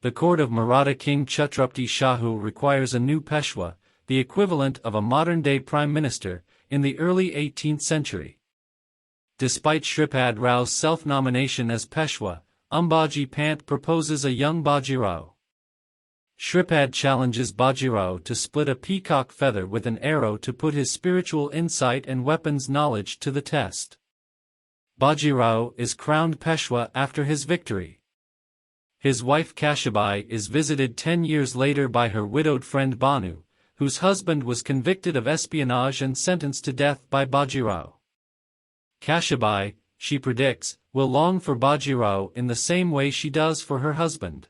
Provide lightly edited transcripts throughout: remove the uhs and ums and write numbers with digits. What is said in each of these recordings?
The court of Maratha King Chhatrapati Shahu requires a new Peshwa, the equivalent of a modern-day prime minister, in the early 18th century. Despite Shripad Rao's self-nomination as Peshwa, Ambaji Pant proposes a young Bajirao. Shripad challenges Bajirao to split a peacock feather with an arrow to put his spiritual insight and weapons knowledge to the test. Bajirao is crowned Peshwa after his victory. His wife Kashibai is visited 10 years later by her widowed friend Banu, whose husband was convicted of espionage and sentenced to death by Bajirao. Kashibai, she predicts, will long for Bajirao in the same way she does for her husband.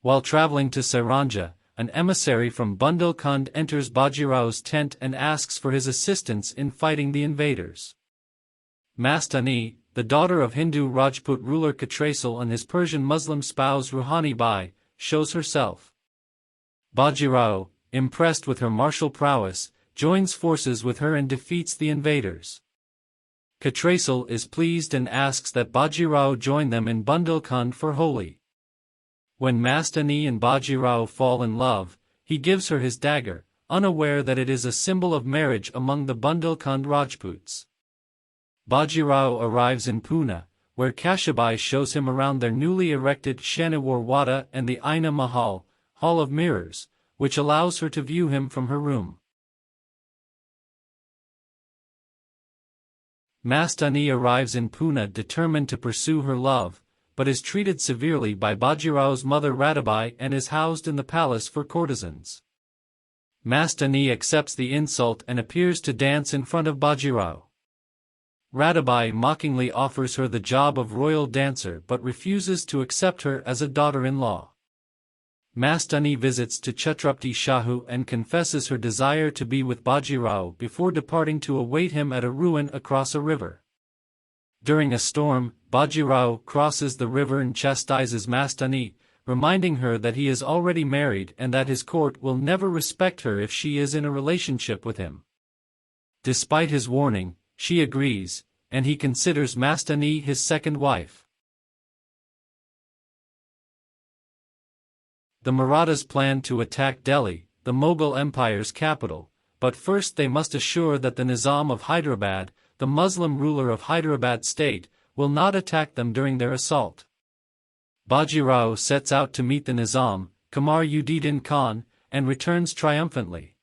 While traveling to Saranja, an emissary from Bundelkhand enters Bajirao's tent and asks for his assistance in fighting the invaders. Mastani, the daughter of Hindu Rajput ruler Khatrasal and his Persian Muslim spouse Ruhani Bai, shows herself. Bajirao, impressed with her martial prowess, joins forces with her and defeats the invaders. Khatrasal is pleased and asks that Bajirao join them in Bundelkhand for Holi. When Mastani and Bajirao fall in love, he gives her his dagger, unaware that it is a symbol of marriage among the Bundelkhand Rajputs. Bajirao arrives in Pune, where Kashibai shows him around their newly erected Shaniwar Wada and the Aina Mahal, Hall of Mirrors, which allows her to view him from her room. Mastani arrives in Pune determined to pursue her love, but is treated severely by Bajirao's mother Radabai and is housed in the palace for courtesans. Mastani accepts the insult and appears to dance in front of Bajirao. Radabai mockingly offers her the job of royal dancer but refuses to accept her as a daughter-in-law. Mastani visits to Chhatrapati Shahu and confesses her desire to be with Bajirao before departing to await him at a ruin across a river. During a storm, Bajirao crosses the river and chastises Mastani, reminding her that he is already married and that his court will never respect her if she is in a relationship with him. Despite his warning, she agrees, and he considers Mastani his second wife. The Marathas plan to attack Delhi, the Mughal Empire's capital, but first they must assure that the Nizam of Hyderabad, the Muslim ruler of Hyderabad state, will not attack them during their assault. Bajirao sets out to meet the Nizam, Qamar Uddin Khan, and returns triumphantly.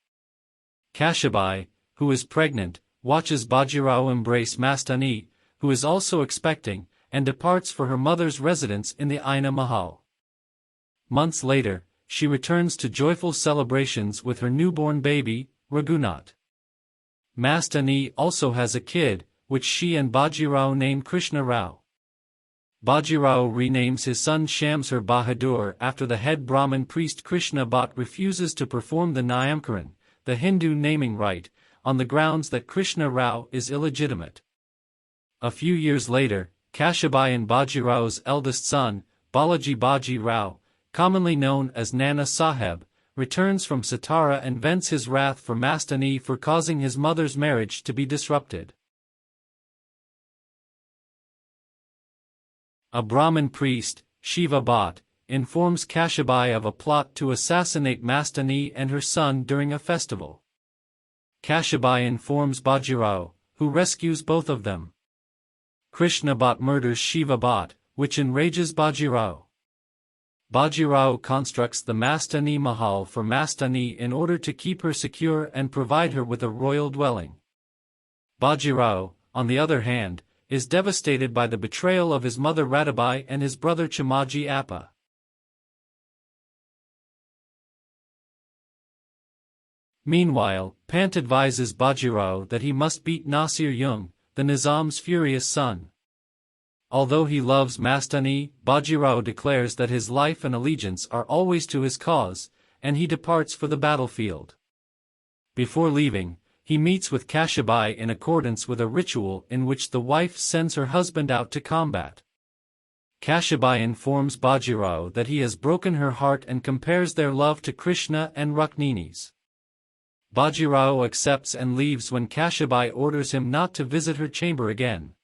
Kashibai, who is pregnant, watches Bajirao embrace Mastani, who is also expecting, and departs for her mother's residence in the Aina Mahal. Months later, she returns to joyful celebrations with her newborn baby, Raghunath. Mastani also has a kid, which she and Bajirao name Krishna Rao. Bajirao renames his son Shamsur Bahadur after the head Brahmin priest Krishna Bhatt refuses to perform the Nayamkaran, the Hindu naming rite, on the grounds that Krishna Rao is illegitimate. A few years later, Kashibai and Bajirao's eldest son, Balaji Baji Rao, commonly known as Nana Saheb, returns from Satara and vents his wrath for Mastani for causing his mother's marriage to be disrupted. A Brahmin priest, Shiva Bhatt, informs Kashibai of a plot to assassinate Mastani and her son during a festival. Kashibai informs Bajirao, who rescues both of them. Krishna Bhatt murders Shiva Bhatt, which enrages Bajirao. Bajirao constructs the Mastani Mahal for Mastani in order to keep her secure and provide her with a royal dwelling. Bajirao, on the other hand, is devastated by the betrayal of his mother Radabai and his brother Chamaji Appa. Meanwhile, Pant advises Bajirao that he must beat Nasir Jung, the Nizam's furious son. Although he loves Mastani, Bajirao declares that his life and allegiance are always to his cause, and he departs for the battlefield. Before leaving, he meets with Kashibai in accordance with a ritual in which the wife sends her husband out to combat. Kashibai informs Bajirao that he has broken her heart and compares their love to Krishna and Rukmini's. Bajirao accepts and leaves when Kashibai orders him not to visit her chamber again.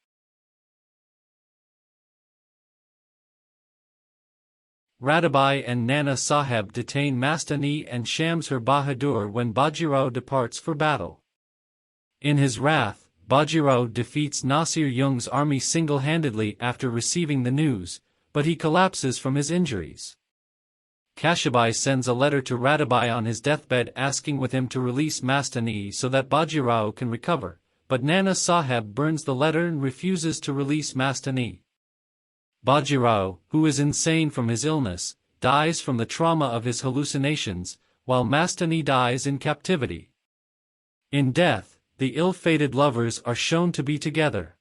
Radabai and Nana Saheb detain Mastani and Shamsher Bahadur when Bajirao departs for battle. In his wrath, Bajirao defeats Nasir Jung's army single-handedly after receiving the news, but he collapses from his injuries. Kashabai sends a letter to Radabai on his deathbed asking with him to release Mastani so that Bajirao can recover, but Nana Saheb burns the letter and refuses to release Mastani. Bajirao, who is insane from his illness, dies from the trauma of his hallucinations, while Mastani dies in captivity. In death, the ill-fated lovers are shown to be together.